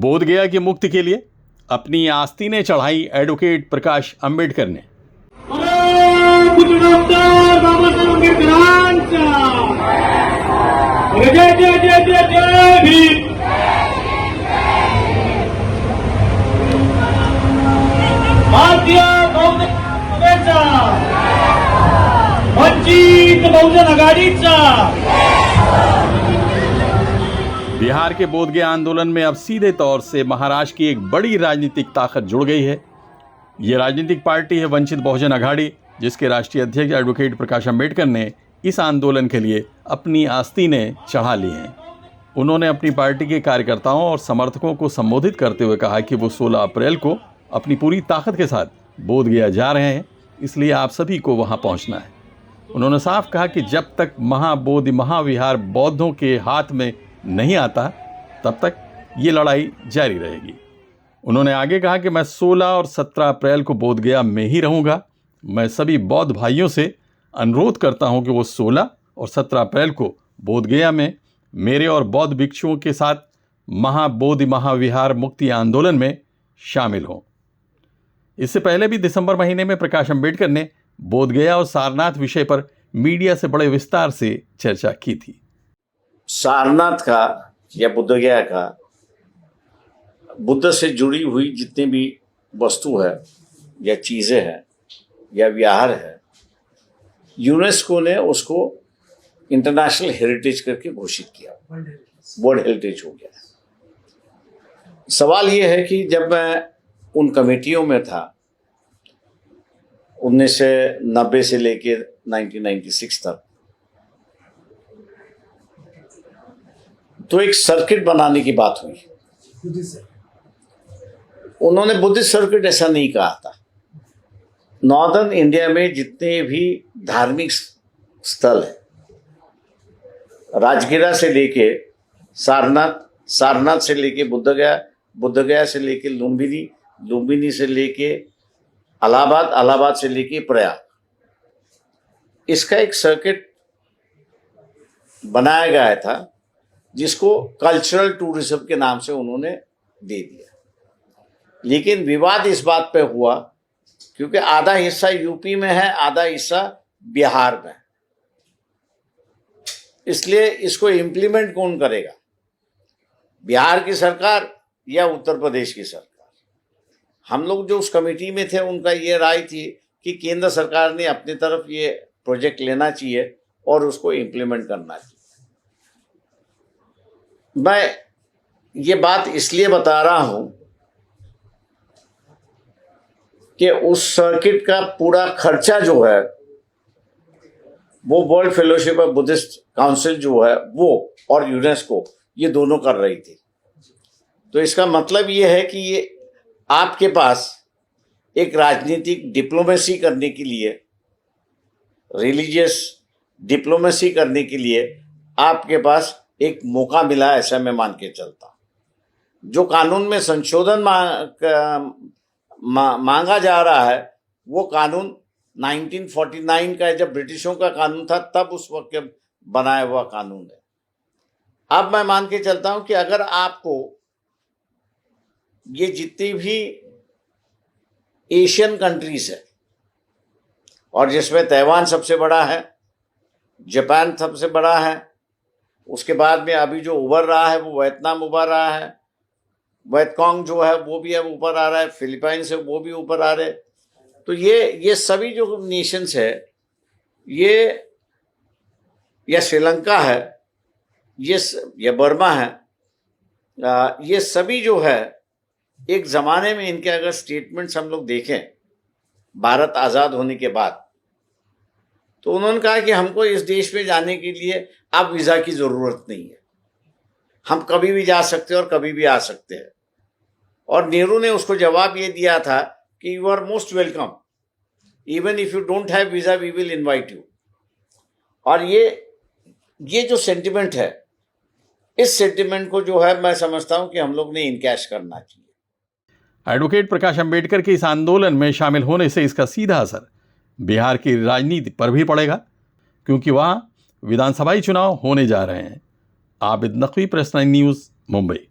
बोध गया की मुक्ति के लिए अपनी आस्तीनें चढ़ाई एडवोकेट प्रकाश आंबेडकर ने। भारतीय वंचित बहुजन आघाडीचा। बिहार के बोध गया आंदोलन में अब सीधे तौर से महाराष्ट्र की एक बड़ी राजनीतिक ताकत जुड़ गई है। ये राजनीतिक पार्टी है वंचित बहुजन आघाड़ी, जिसके राष्ट्रीय अध्यक्ष एडवोकेट प्रकाश आंबेडकर ने इस आंदोलन के लिए अपनी आस्तीनें चढ़ा ली हैं। उन्होंने अपनी पार्टी के कार्यकर्ताओं और समर्थकों को संबोधित करते हुए कहा कि वो 16 अप्रैल को अपनी पूरी ताकत के साथ बोध गया जा रहे हैं, इसलिए आप सभी को वहां पहुंचना है। उन्होंने साफ कहा कि जब तक महाबोधि महाविहार बौद्धों के हाथ में नहीं आता तब तक ये लड़ाई जारी रहेगी। उन्होंने आगे कहा कि मैं 16 और 17 अप्रैल को बोध गया में ही रहूँगा। मैं सभी बौद्ध भाइयों से अनुरोध करता हूँ कि वो 16 और 17 अप्रैल को बोध गया में मेरे और बौद्ध भिक्षुओं के साथ महाबोधि महाविहार मुक्ति आंदोलन में शामिल हों। इससे पहले भी दिसंबर महीने में प्रकाश आंबेडकर ने बोध गया और सारनाथ विषय पर मीडिया से बड़े विस्तार से चर्चा की थी। सारनाथ का या बुद्ध गया का बुद्ध से जुड़ी हुई जितनी भी वस्तु है या चीज़ें हैं या विहार है, यूनेस्को ने उसको इंटरनेशनल हेरिटेज करके घोषित किया, वर्ल्ड हेरिटेज हो गया। सवाल ये है कि जब मैं उन कमेटियों में था 1990 से लेकर 1996 तक, तो एक सर्किट बनाने की बात हुई। उन्होंने बुद्धिस्ट सर्किट ऐसा नहीं कहा था। नॉर्दर्न इंडिया में जितने भी धार्मिक स्थल है, राजगिरा से लेके सारनाथ, सारनाथ से लेके बुद्ध गया से लेके लुम्बिनी, लुम्बिनी से लेके इलाहाबाद, इलाहाबाद से लेके प्रयाग, इसका एक सर्किट बनाया गया था जिसको कल्चरल टूरिज्म के नाम से उन्होंने दे दिया। लेकिन विवाद इस बात पे हुआ क्योंकि आधा हिस्सा यूपी में है, आधा हिस्सा बिहार में, इसलिए इसको इम्प्लीमेंट कौन करेगा, बिहार की सरकार या उत्तर प्रदेश की सरकार। हम लोग जो उस कमेटी में थे उनका ये राय थी कि केंद्र सरकार ने अपनी तरफ ये प्रोजेक्ट लेना चाहिए और उसको इम्प्लीमेंट करना चाहिए। मैं ये बात इसलिए बता रहा हूं कि उस सर्किट का पूरा खर्चा जो है वो world fellowship of Buddhist council जो है वो और यूनेस्को ये दोनों कर रही थी। तो इसका मतलब ये है कि ये आपके पास एक राजनीतिक डिप्लोमेसी करने के लिए, रिलीजियस डिप्लोमेसी करने के लिए आपके पास एक मौका मिला, ऐसा मैं मान के चलता हूं। जो कानून में संशोधन मांगा जा रहा है वो कानून 1949 का, जब ब्रिटिशों का कानून था तब उस वक्त बनाया हुआ कानून है। अब मैं मान के चलता हूं कि अगर आपको ये जितनी भी एशियन कंट्रीज है और जिसमें ताइवान सबसे बड़ा है, जापान सबसे बड़ा है, उसके बाद में अभी जो उभर रहा है वो वियतनाम उभर रहा है, वियतकांग जो है वो भी अब ऊपर आ रहा है, फिलीपाइंस है वो भी ऊपर आ रहे। तो ये सभी जो नेशंस है, ये या श्रीलंका है, ये बर्मा है, ये सभी जो है एक ज़माने में इनके अगर स्टेटमेंट्स हम लोग देखें भारत आज़ाद होने के बाद, तो उन्होंने कहा कि हमको इस देश में जाने के लिए अब वीज़ा की ज़रूरत नहीं है, हम कभी भी जा सकते हैं और कभी भी आ सकते हैं। और नेहरू ने उसको जवाब ये दिया था कि you are most welcome, even if you don't have visa we will invite you. और ये जो सेंटिमेंट है, इस सेंटिमेंट को जो है मैं समझता हूं कि हम लोग ने इनकैश करना चाहिए। एडवोकेट प्रकाश आंबेडकर के इस आंदोलन में शामिल होने से इसका सीधा असर बिहार की राजनीति पर भी पड़ेगा, क्योंकि वहां विधानसभाई चुनाव होने जा रहे हैं। Abid Naqvi, press 9 news, Mumbai.